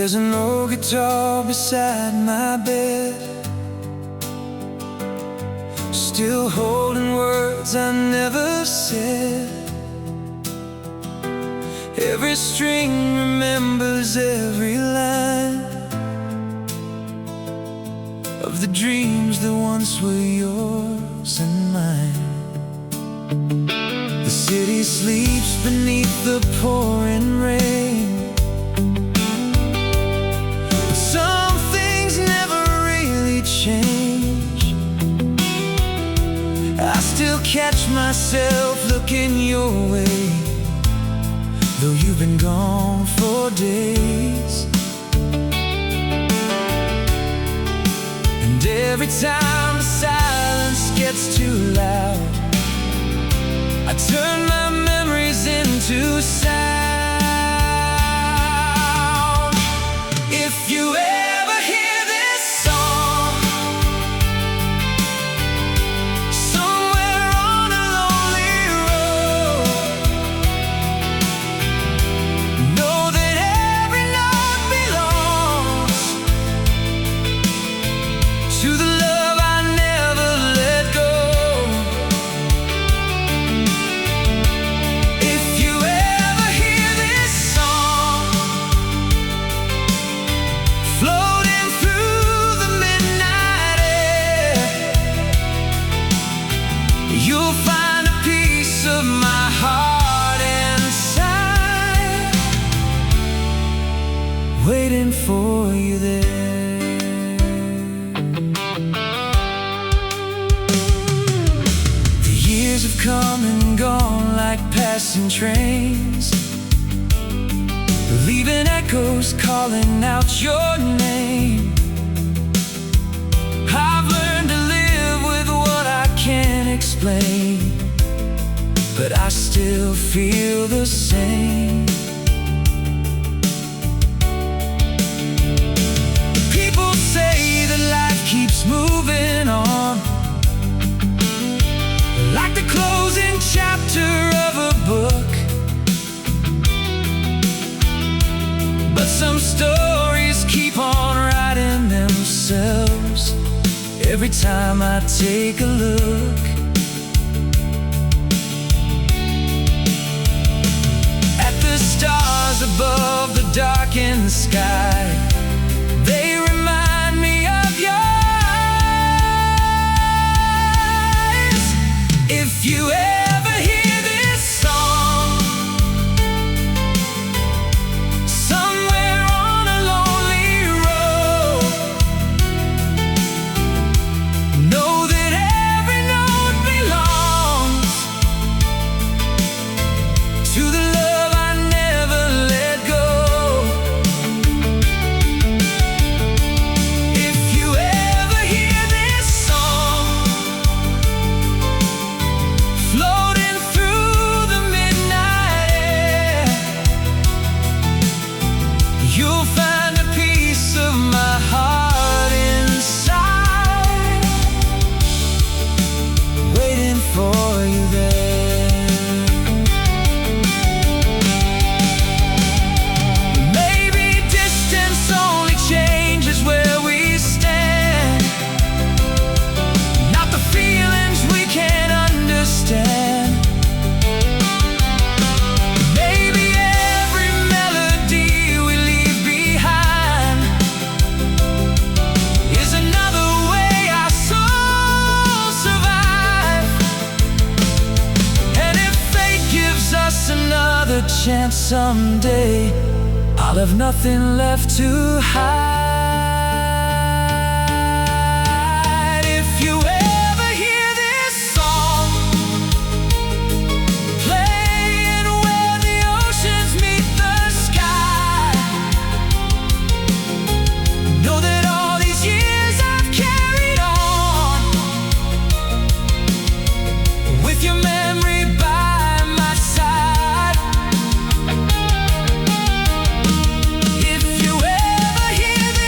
There's an old guitar beside my bed, still holding words I never said. Every string remembers every line of the dreams that once were yours and mine. The city sleeps beneath the pouring rain. Some things never really change. I still catch myself looking your way, though you've been gone for days. And every time the silence gets too loud, I turn my memories into sound. If you ever hear this song somewhere on a lonely road, know that every note belongs to the love I never let go. If you ever hear this song floating through the midnight air, you'll find a piece of my heart inside, waiting for you there. The years have come and gone like passing trains, leaving echoes calling out your name. I've learned to live with what I can't explain, but I still feel the same. People say that life keeps moving on, like the closing chapter of a book. But some stories keep on writing themselves every time I take a look. At the stars above the darkened sky, they remind me of your eyes. If you ever hear this song somewhere on a lonely road, know that every note belongs to the love I never let go. If you ever hear this song floating through the midnight air, you'll find a piece of my heart inside, waiting for you there. Maybe distance only changes where we stand, not the feelings we can't understand. Maybe every melody we leave behind is another way our souls survive. And if fate gives us another chance someday, I'll have nothing left to hide. If you ever hear this song playing where the oceans meet the sky, know that all these years I've carried on with your memory by my side. If you ever hear this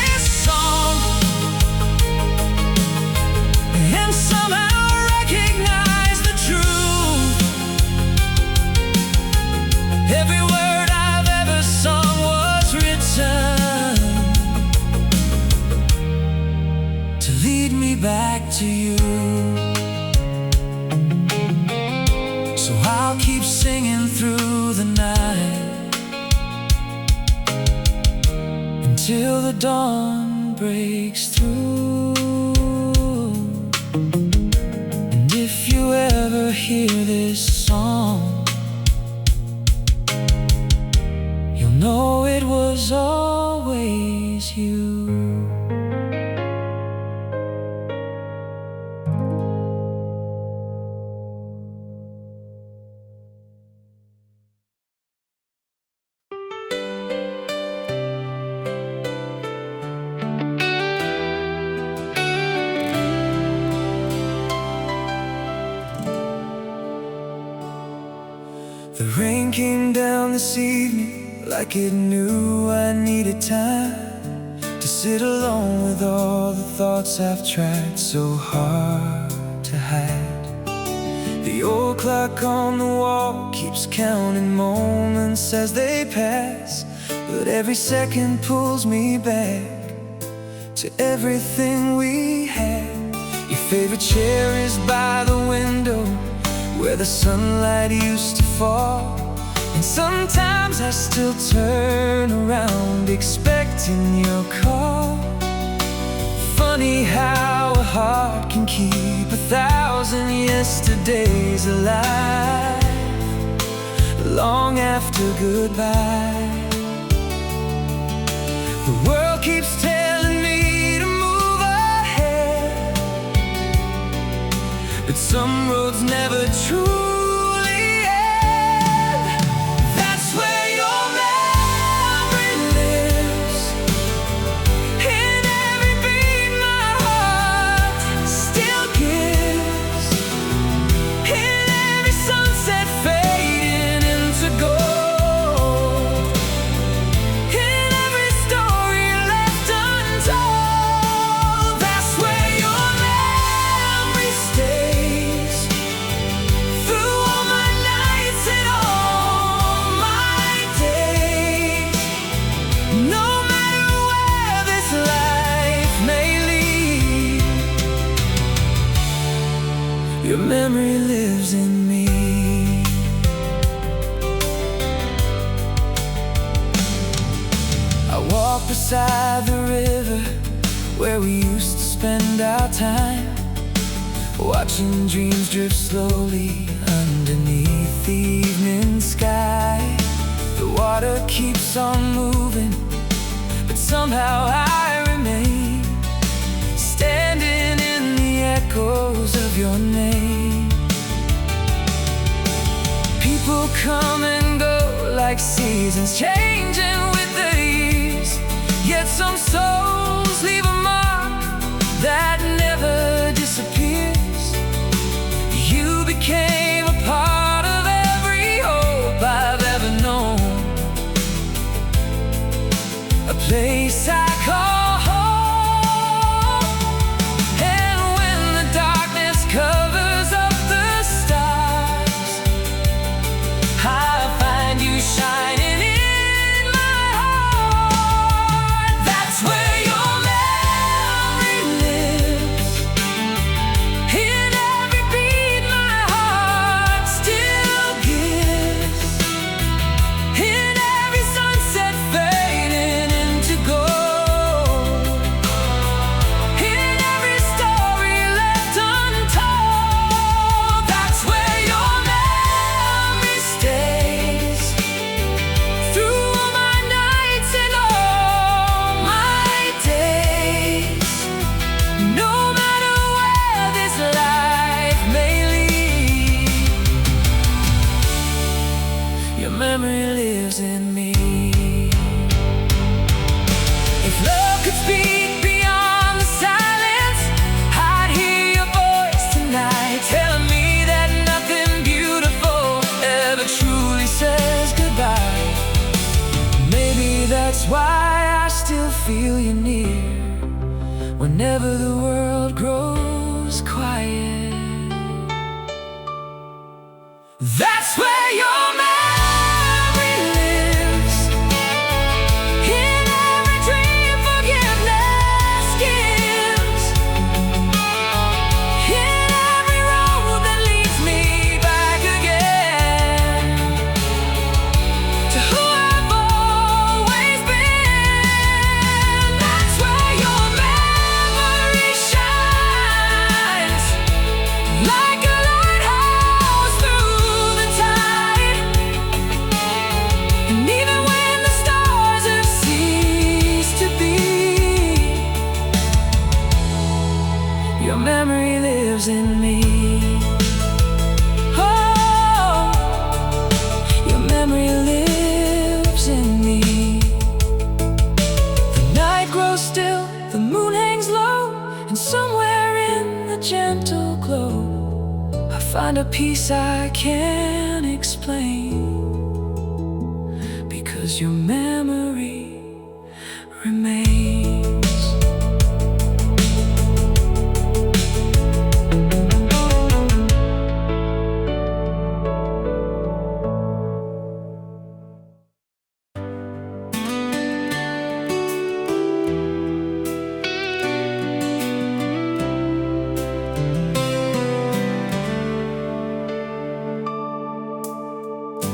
back to you. So I'll keep singing through the night until the dawn breaks through. And if you ever hear this song, you'll know it was always you. The rain came down this evening like it knew I needed time to sit alone with all the thoughts I've tried so hard to hide. The old clock on the wall keeps counting moments as they pass, but every second pulls me back to everything we had. Your favorite chair is by the window where the sunlight used to fall, and sometimes I still turn around expecting your call. Funny how a heart can keep 1,000 yesterdays alive long after goodbye. The world keeps telling me to move ahead, but some roads never truly end. That's where your memory lives, in every beat my heart still gives, in every sunset fading into gold, in every story left untold. That's where your memory stays, through all my nights and all my days. No matter where this life may lead, your memory lives in me. I walk beside the river where we used to spend our time, watching dreams drift slowly underneath the evening sky. The water keeps on moving, but somehow I remain standing in the echoes of your name. People come and go like seasons changing with the years, yet some souls leave a mark that never disappears. You became a part of every hope I've ever known, a place I call home. And when the darkness covers up the stars, I find you shining in my heart. That's where your memory lives, in every beat my heart still gives, in every sunset fading into gold, in every story left untold. That's where your memory stays, through all my nights and all my days. No matter where this life may lead, your memory lives in me. If love could speak beyond the silence, I'd hear your voice tonight, telling me that nothing beautiful ever truly says goodbye. Maybe that's why I still feel you near, whenever the world grows quiet. That's where your memory lives, in every dream forgiveness gives, Your memory lives in me. Oh, your memory lives in me. The night grows still, the moon hangs low, and somewhere in the gentle glow I find a peace I can't explain, because your memory remains.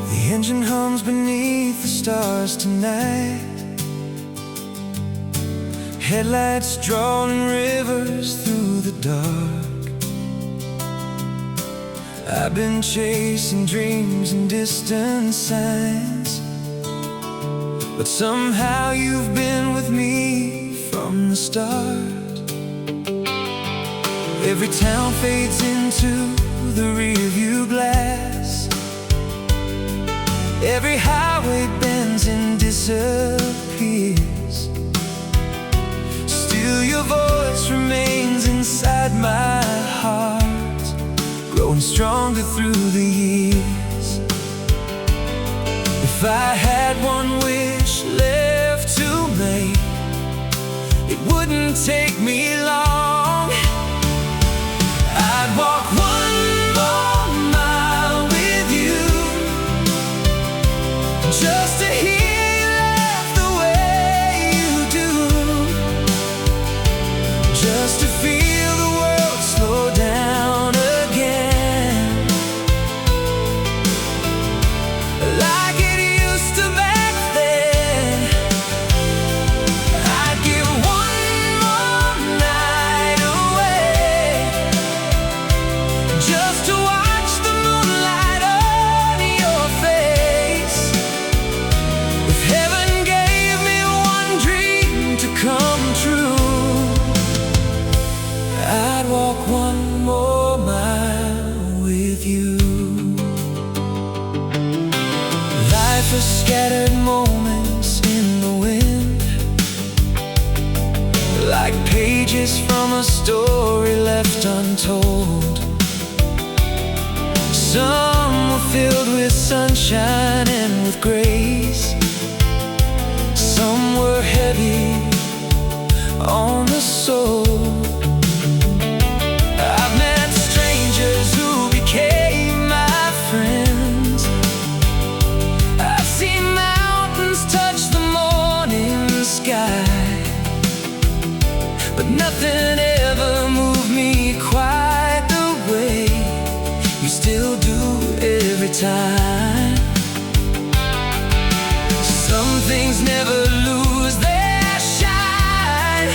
The engine hums beneath the stars tonight. Headlights drawing rivers through the dark. I've been chasing dreams and distant signs, but somehow you've been with me from the start. Every town fades into the rearview glass. Every highway bends and disappears. Still your voice remains inside my heart, growing stronger through the years. If I had one wish left to make, it wouldn't take me long. I'd walk one more mile with you, just to hear you laugh the way you do, just to feel the world slow down again, like it used to back then. I'd give one more night away, just to watch the moonlight on your face. If heaven gave me one dream to come true, I'd walk one more mile with you. Life is scattered moments in the wind, like pages from a story left untold. Some were filled with sunshine and with grace. Some were heavy on the soul. I've met strangers who became my friends. I've seen mountains touch the morning sky, but nothing ever moved me quite the way you still do every time. Some things never lose their shine,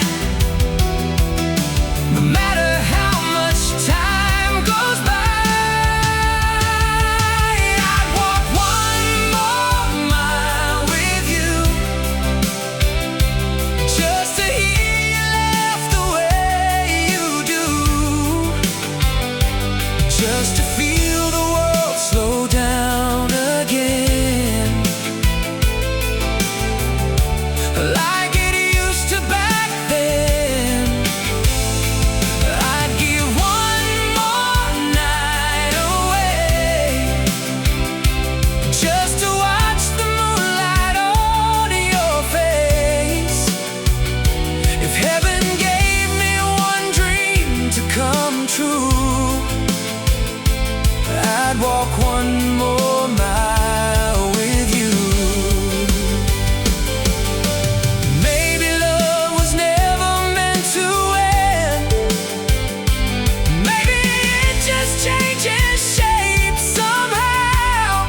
no matter how much time goes by. I'd walk one more mile with you, just to hear you laugh the way you do, just to feel the world slow down again, like it used to back then. I'd give one more night away, just to watch the moonlight on your face. If heaven gave me one dream to come true, I'd walk one more mile with you. Maybe love was never meant to end. Maybe it just changes shape somehow,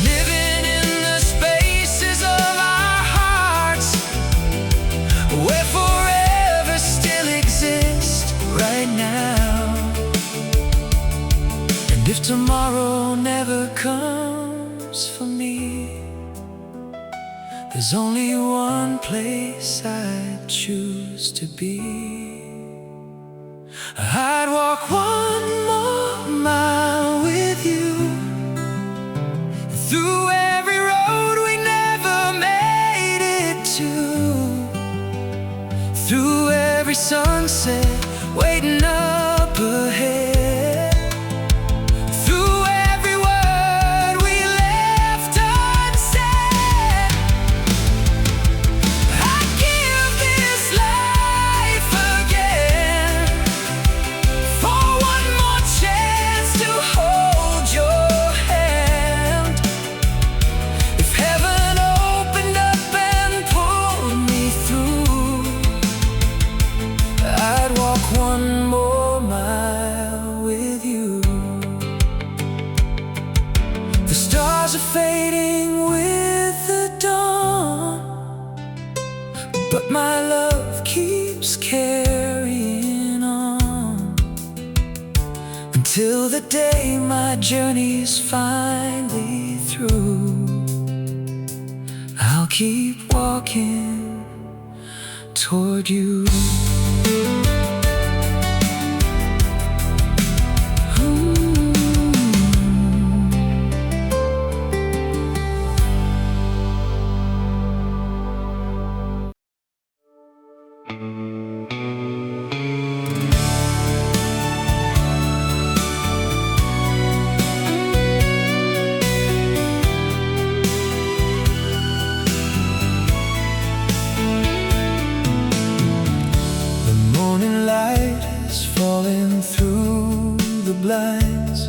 living in the spaces of our hearts, where forever still exists right now. And if tomorrow never comes for me, there's only one place I choose to be. I'd walk one more mile with you, through every road we never made it to, through every sunset waiting up ahead, through every word we left unsaid. I'd give this life again for one more chance to hold your hand. If heaven opened up and pulled me through, I'd walk one more mile with you. The stars are fading with the dawn, but my love keeps carrying on, until the day my journey's finally through. I'll keep walking toward you. The morning light is falling through the blinds,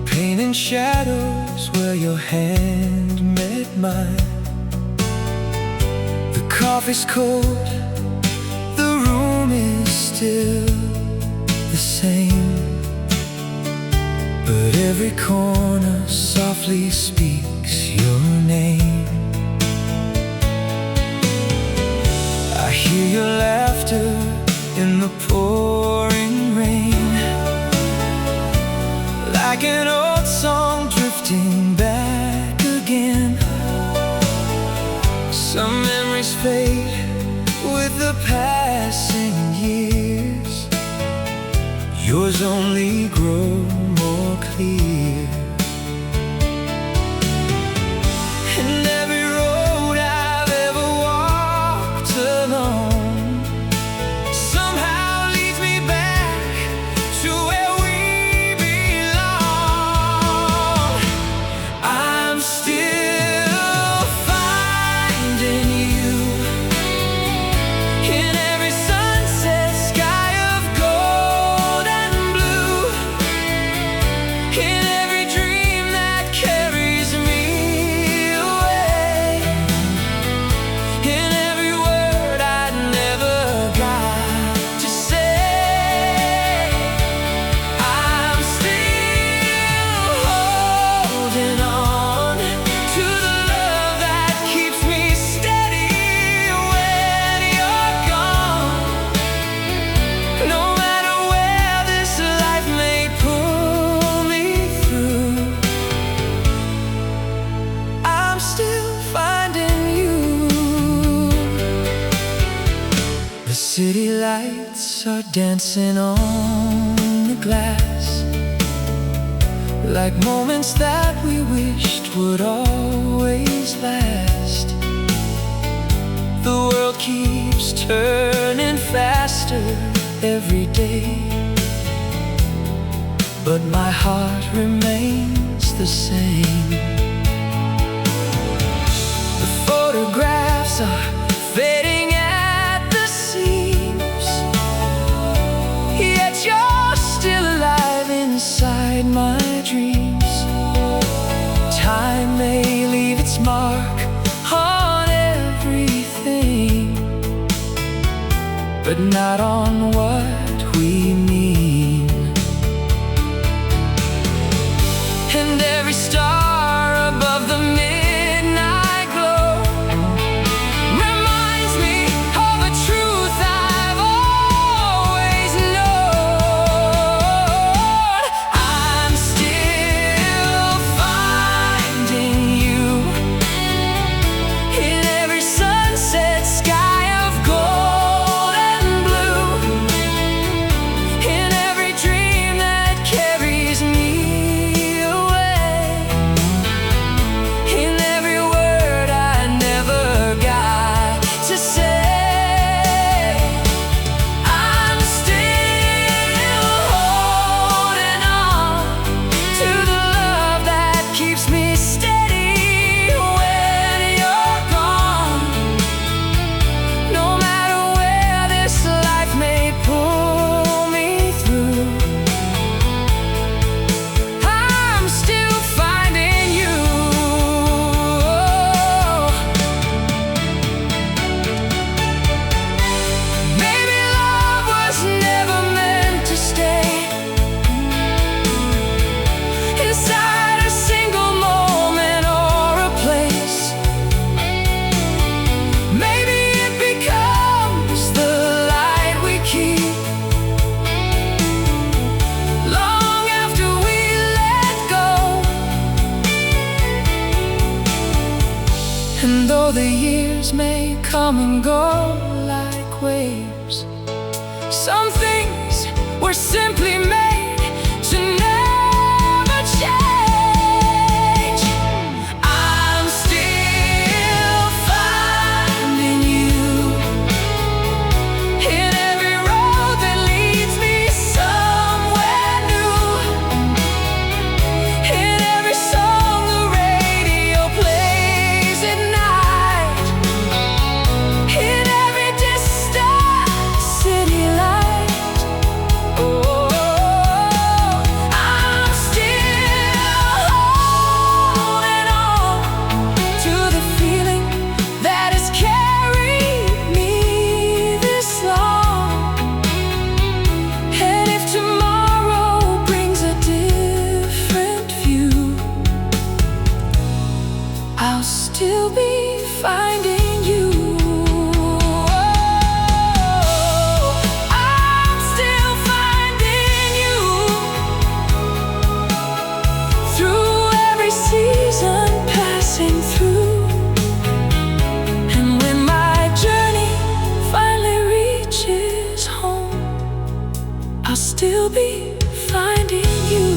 painting shadows where your hand met mine. The coffee's cold, the room is still the same, but every corner softly speaks your name. I hear your laughter in the pouring rain, like an old song drifting back again. Some memories fade with the passing years, yours only grow more clear. And every road I've ever walked alone somehow leads me back to where we belong. I'm still finding you in every sunset sky of gold and blue, in every dream that carries me away, in every word I never got to say. I'm still holding on to the love that keeps me steady when you're gone. No matter where this life may pull me through, I'm still finding you. The city lights are dancing on the glass, like moments that we wished would always last. The world keeps turning faster every day, but my heart remains the same. The photographs are fading at the seams, yet you're still alive inside my dreams. Time may leave its mark on everything, but not on what we mean. And every star above the midnight glow reminds me of a truth I've always known. I'm still finding you in every sunset sky of gold and blue, come and go like waves. Some things were simply made to never change. I'm still finding you in every road that leads me somewhere new, in every song the radio plays at night, in every distant city light. Oh, I'm still holding on to the feeling that has carried me this long. And if tomorrow brings a different view, I'll still be finding you. I'm still finding you through every season passing through. And when my journey finally reaches home, I'll still be finding you.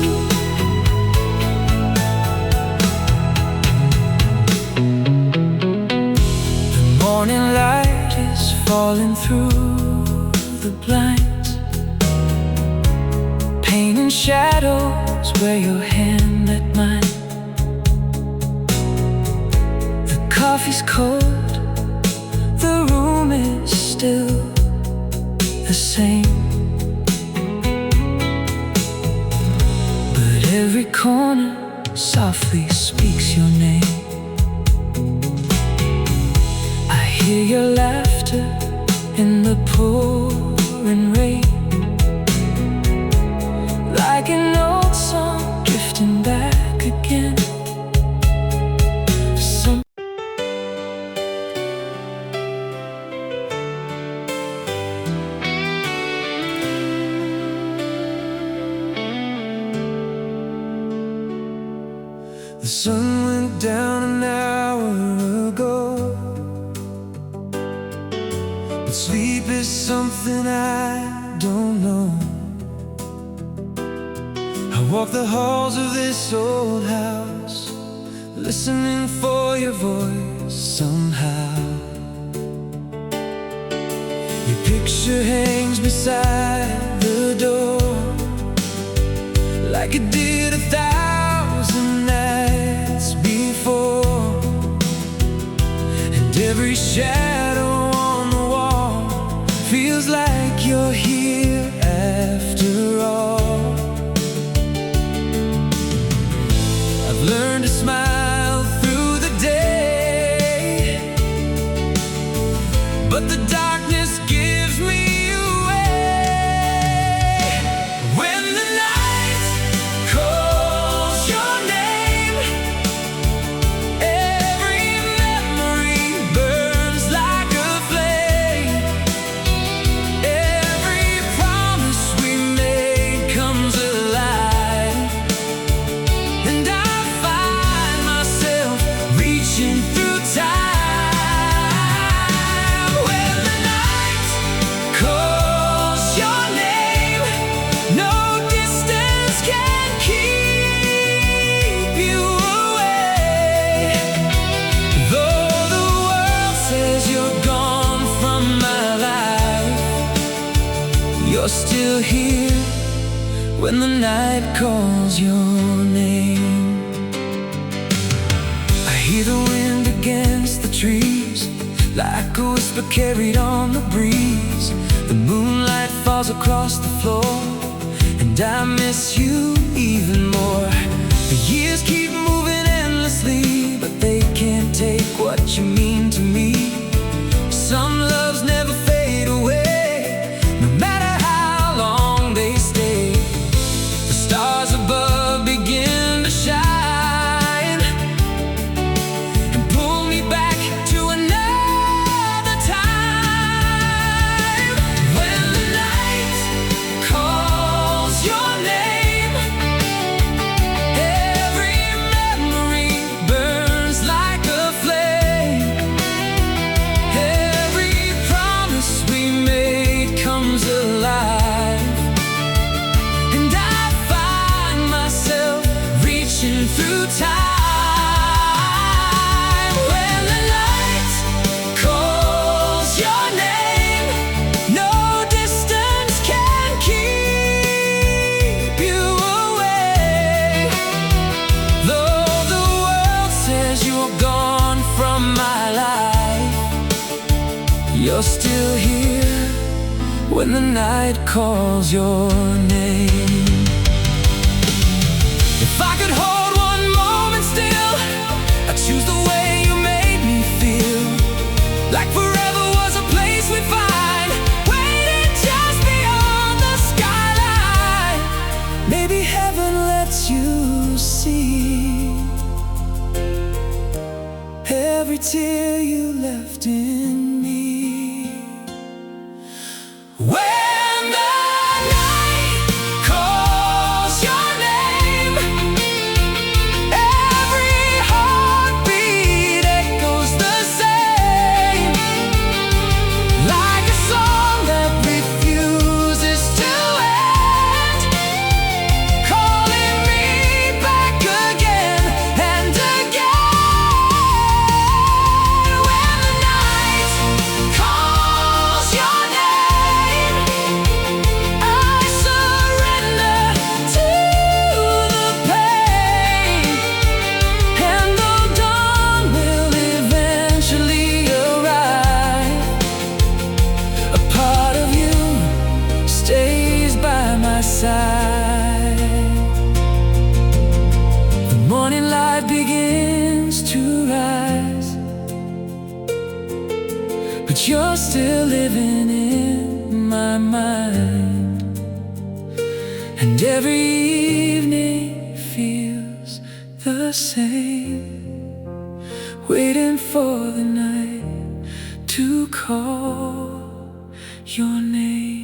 The morning light is falling through the blinds, painting shadows where your hand met mine. The coffee's cold, the room is still the same, but every corner softly speaks your name. I hear your laughter in the pouring rain, like an old song drifting back again. Some The sun went down an hour ago, but sleep is something I don't know. I walk the halls of this old house, listening for your voice somehow. Your picture hangs beside the door, like it did 1,000 nights before. And every shadow on the wall feels like you're here after all. I've learned to smile through the day, but the darkness gives me away. When the night calls your name, every memory burns like a flame. Every promise we made comes alive, and I find myself reaching through time. When the night calls your name, no distance can keep you away. Though the world says you're gone from my life, you're still here when the night calls your name. I hear the wind against the trees, like a whisper carried on the breeze. The moonlight falls across the floor, and I miss you even more. The years keep moving endlessly, but they can't take what you mean to me. Some loves never fade away, no matter how long they stay. The stars above begin to shine and pull me back to another time. When the night calls your name, every memory burns like a flame. You're still here when the night calls your name. If I could hold one moment still, I'd choose the way you made me feel. Like forever was a place we'd find, waiting just beyond the skyline. Maybe heaven lets you see every tear you left in me. When the night calls your name, every heartbeat echoes the same, like a song that refuses to end, calling me back again and again. When the night calls your name, I surrender to the pain, and though dawn will eventually arrive, a part of you stays by my side. The morning light begins to rise, but you're still living in my mind. And every evening feels the same, waiting for the night to call your name.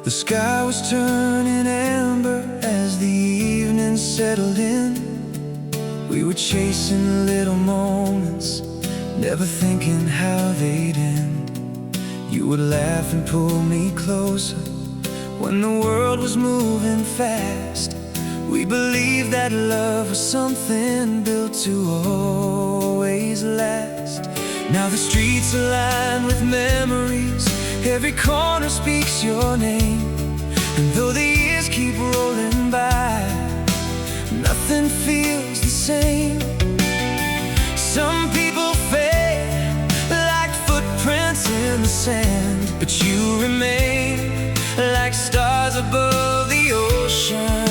The sky was turning amber as the evening settled in. We were chasing little moments, never thinking how they'd end. You would laugh and pull me closer when the world was moving fast. We believed that love was something built to always last. Now the streets are lined with memories, every corner speaks your name. And though the years keep rolling by, nothing feels the same. Some people fade like footprints in the sand, but you remain like stars above the ocean.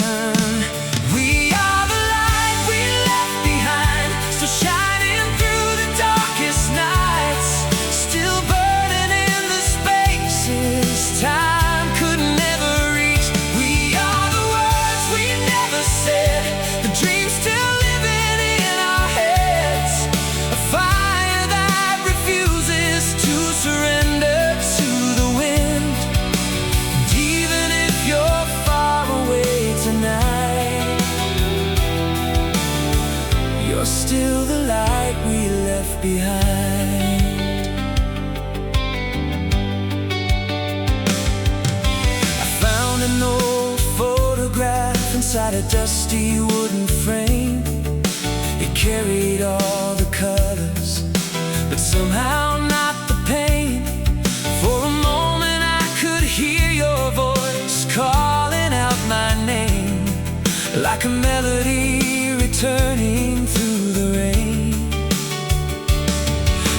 We are the light we left behind, still shining through the darkest nights, still burning in the spaces time could never reach. We are the words we never said, the dreams still living in our heads, a fire that refuses to surrender to the wind. And even if you're far away tonight, you're still the light we left behind. I found an old photograph inside a dusty wooden frame. It carried all the colors, but somehow not the pain. For a moment I could hear your voice calling out my name, like a melody returning through the rain.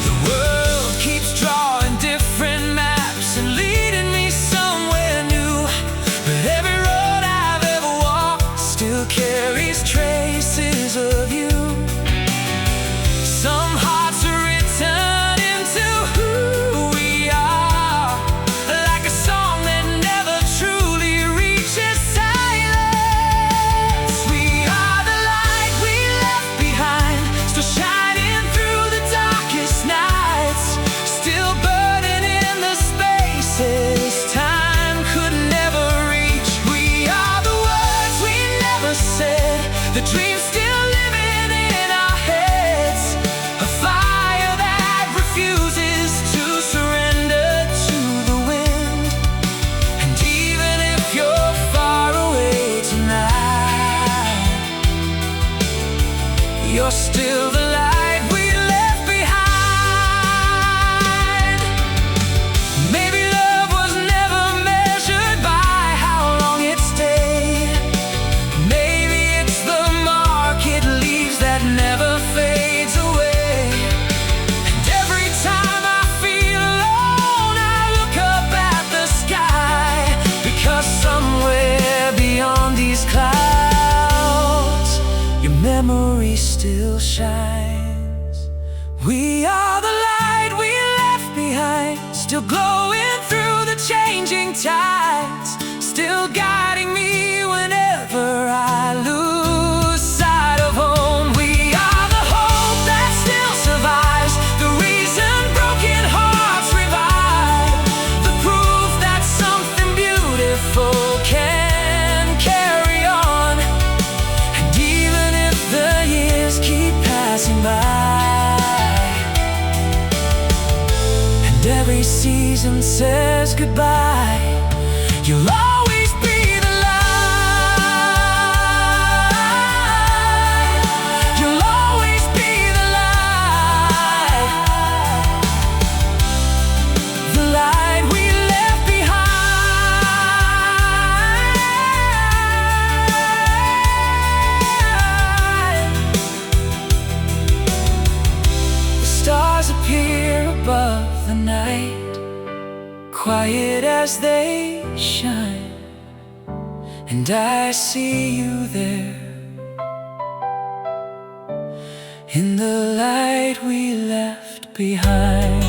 The world keeps drawing different maps and leading me somewhere new, but every road I've ever walked still carries traces of you. Some hearts are written into who we are, like a song that never truly reaches silence. We are the light we left memory still shines. We are the light we left behind, still glowing through the changing tides, still guiding me whenever I lose sight of home. We are the hope that still survives, the reason broken hearts revive, the proof that something beautiful can carry on. And even if the years keep passing by, and every season says goodbye, you'll always be the light. You'll always be the light. The light we left behind. The stars appear above the night, quiet as they shine, and I see you there, in the light we left behind.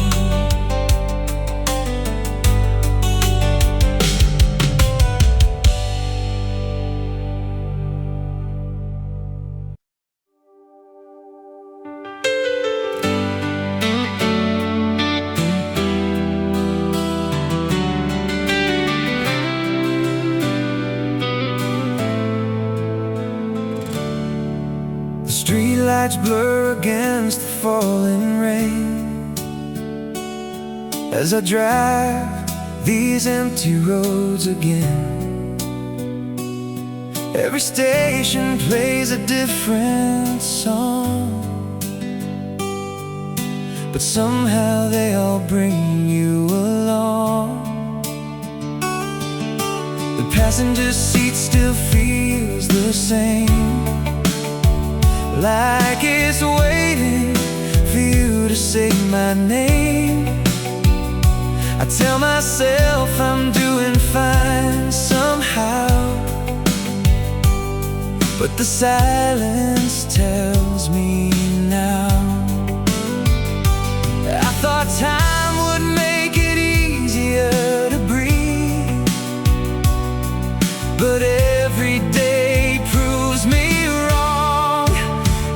Streetlights blur against the falling rain as I drive these empty roads again. Every station plays a different song, but somehow they all bring you along. The passenger seat still feels the same, like it's waiting for you to say my name. I tell myself I'm doing fine somehow, but the silence tells me now. I thought time would make it easier to breathe, but every day proves me wrong.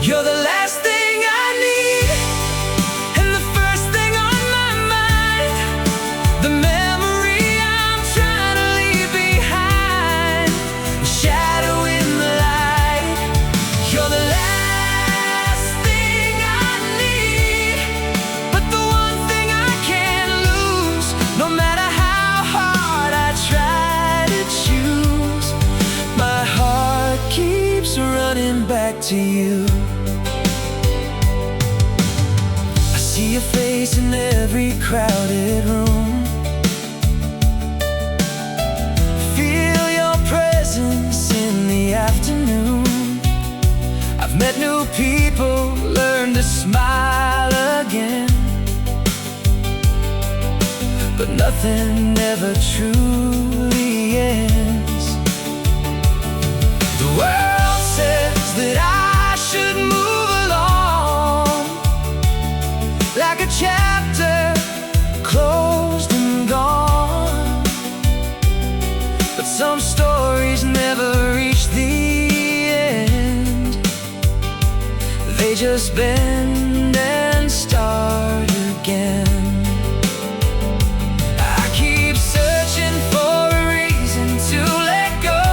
You're the last thing I need, and the first thing on my mind, the memory I'm trying to leave behind, the shadow in the light. You're the last thing I need, but the one thing I can't lose, no matter how hard I try to choose. My heart keeps running back to you. See your face in every crowded room, feel your presence in the afternoon. I've met new people, learned to smile again, but nothing ever truly ends. The world says that I should move along, like a chapter closed and gone, but some stories never reach the end. They just bend and start again. I keep searching for a reason to let go,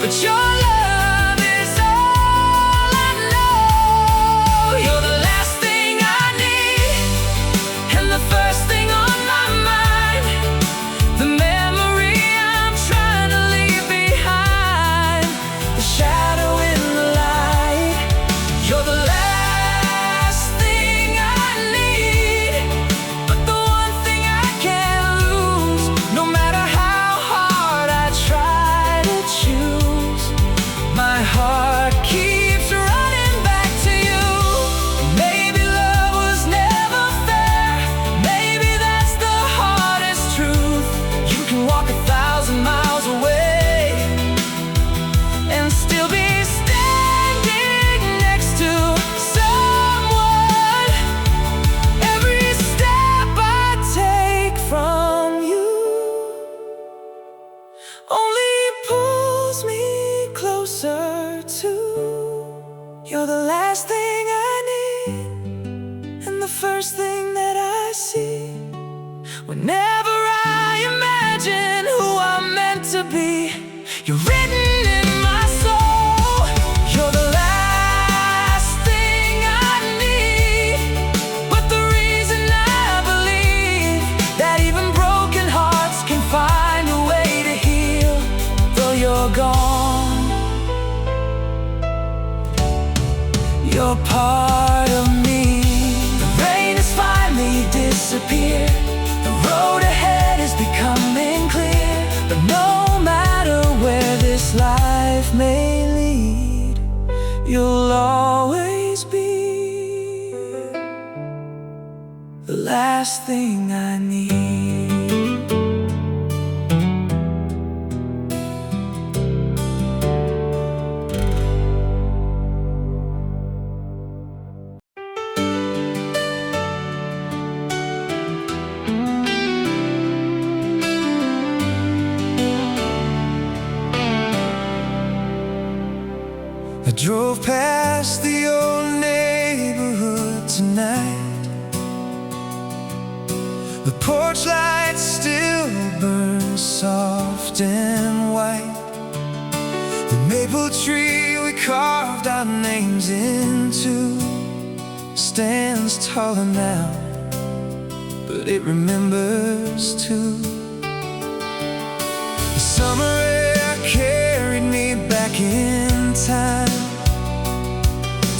but your love is all I know. You're the last thing I need, and the first thing on my mind, the memory I'm trying to leave behind, the shadow in the light. Whenever I imagine who I'm meant to be, you're written in my soul. You're the last thing I need, but the reason I believe that even broken hearts can find a way to heal. Though you're gone, you're part of me. The rain has finally disappeared. The road ahead is becoming clear. But no matter where this life may lead, you'll always be the last thing I need. I drove past the old neighborhood tonight. The porch light still burns soft and white. The maple tree we carved our names into stands taller now, but it remembers too. The summer air carried me back in time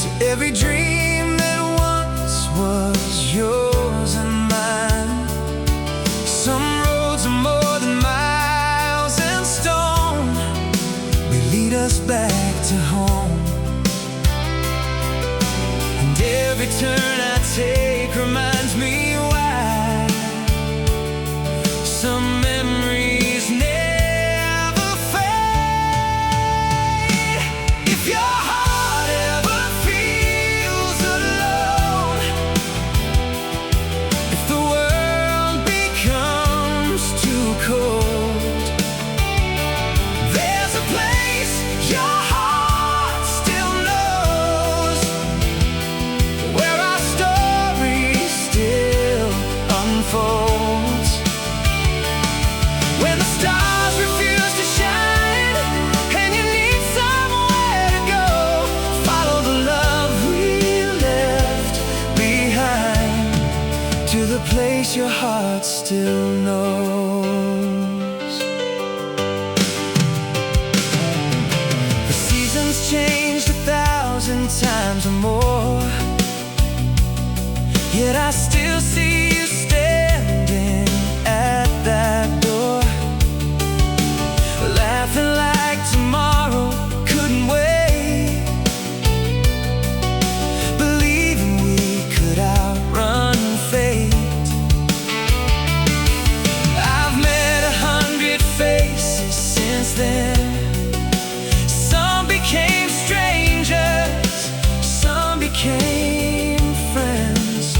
to every dream that once was yours and mine. Some roads are more than miles and stone, they lead us back to home. And every turn I take reminds me why some memories never fade. If your heart ever feels alone, if the world becomes too cold, there's a place your heart still knows, where our story still unfolds. When the stars refuse to shine and you need somewhere to go, follow the love we left behind to the place your heart still knows. The seasons changed 1,000 times or more, yet I still see you standing at that door, laughing like tomorrow couldn't wait, believing we could outrun fate. I've met 100 faces since then. Some became strangers, some became friends,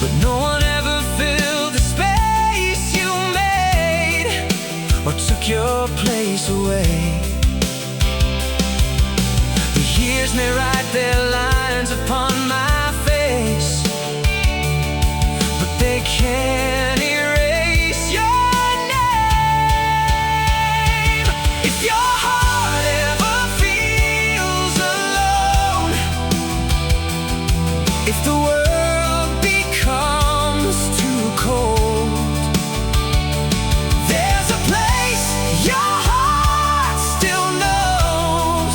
but no one ever filled the space you made or took your place away. The years may write their lines upon my face, but they can't erase your name. If your heart ever feels alone, if the world becomes too cold, there's a place your heart still knows,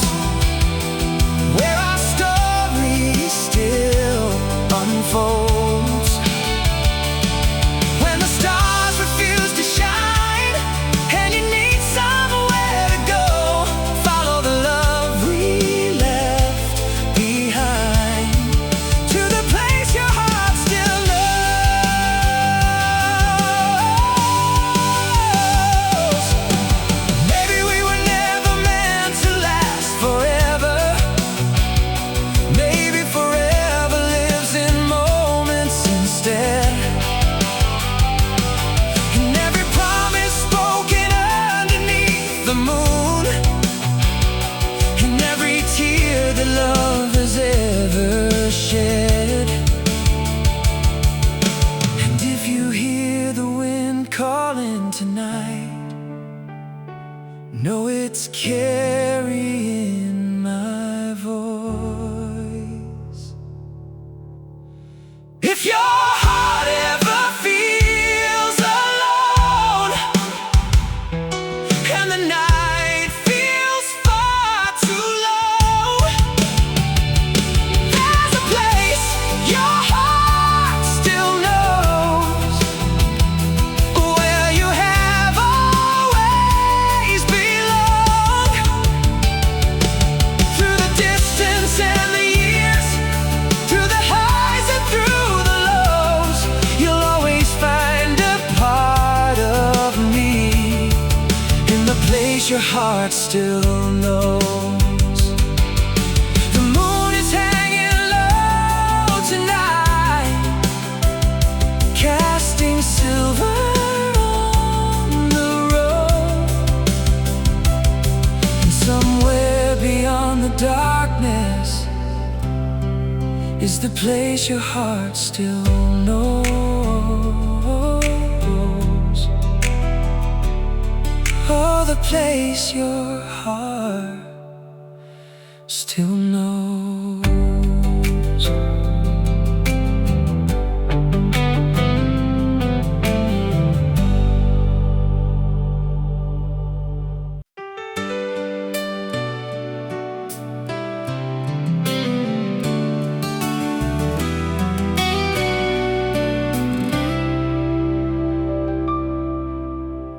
where our story still unfolds. that's carrying my voice. If your heart ever feels alone and the night feels far too low, there's a place your heart still knows, where you have always belonged. Through the distance and the years, through the highs and through the lows, you'll always find a part of me in the place your heart still knows. The moon is hanging low tonight, casting silver on the road. And somewhere beyond the darkness is the place your heart still knows. Oh, the place your heart still knows.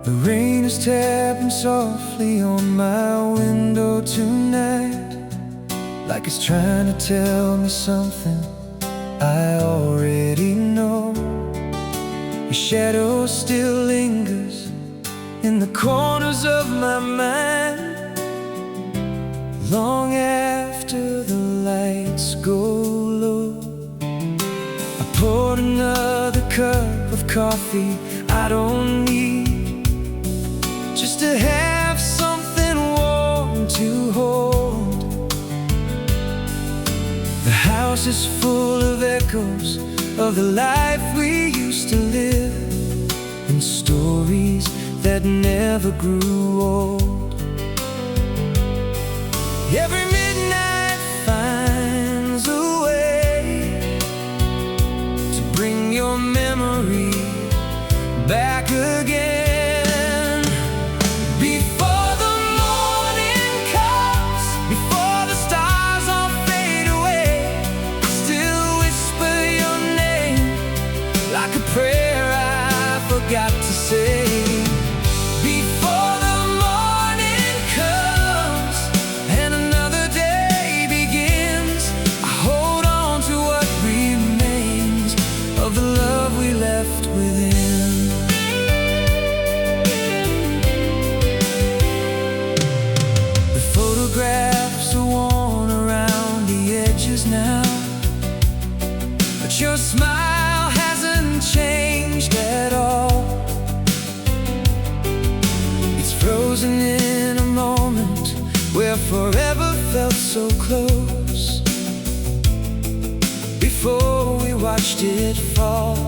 The rain is tapping softly on my window tonight, like it's trying to tell me something I already know. Your shadow still lingers in the corners of my mind, long after the lights go low. I poured another cup of coffee I don't need, just to have something warm to hold. The house is full of echoes of the life we used to live, and stories that never grew old. Every midnight finds a way to bring your memory back again. Prayer I forgot to say. Before the morning comes and another day begins, I hold on to what remains of the love we left within. The photographs are worn around the edges now, but your smile hasn't changed at all. It's frozen in a moment where forever felt so close, before we watched it fall.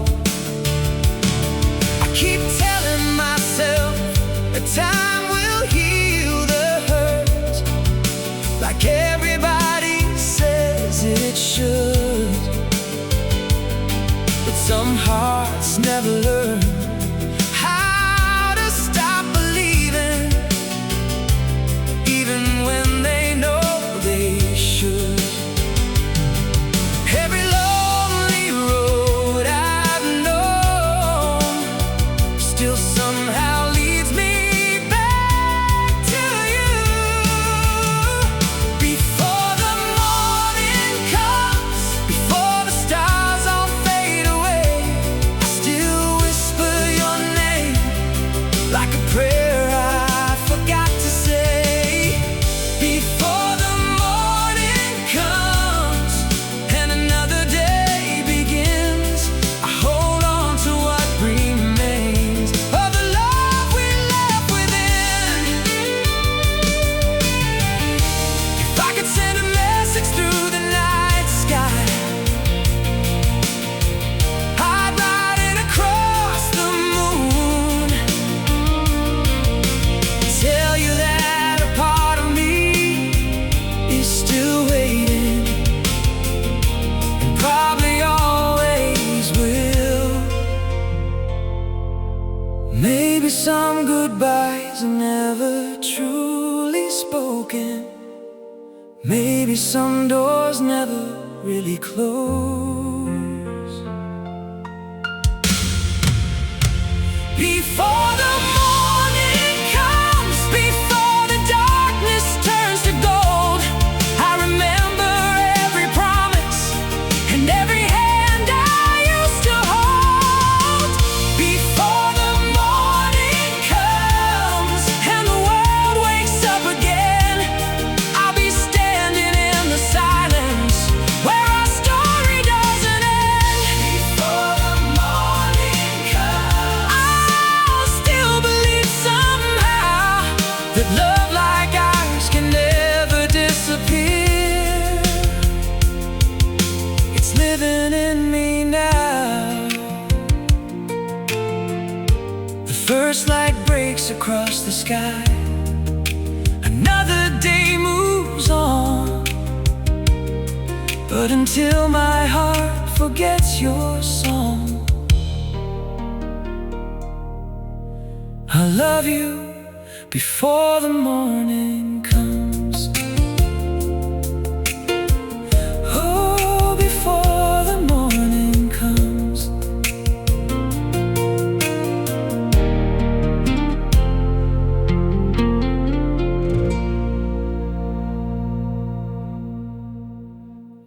I keep telling myself that time will heal the hurt, like everybody says it should. Some hearts never learn how to stop believing, even when they know they should. Every lonely road I've known still somehow leads me back to you. Before the morning comes, before the stars all fade away, I still wish Maybe some goodbyes are never truly spoken. Maybe some doors never really close. Before the morning comes, before the darkness turns to gold, I remember every promise and every hand I used to hold. Before the morning comes and the world wakes up again, I'll be standing in the silence where our story doesn't end. Before the morning comes, I'll still believe somehow that love like ours can never disappear. It's living in me now. The first light breaks across the sky. Another day moves on. But until my heart forgets your song, I love you before the morning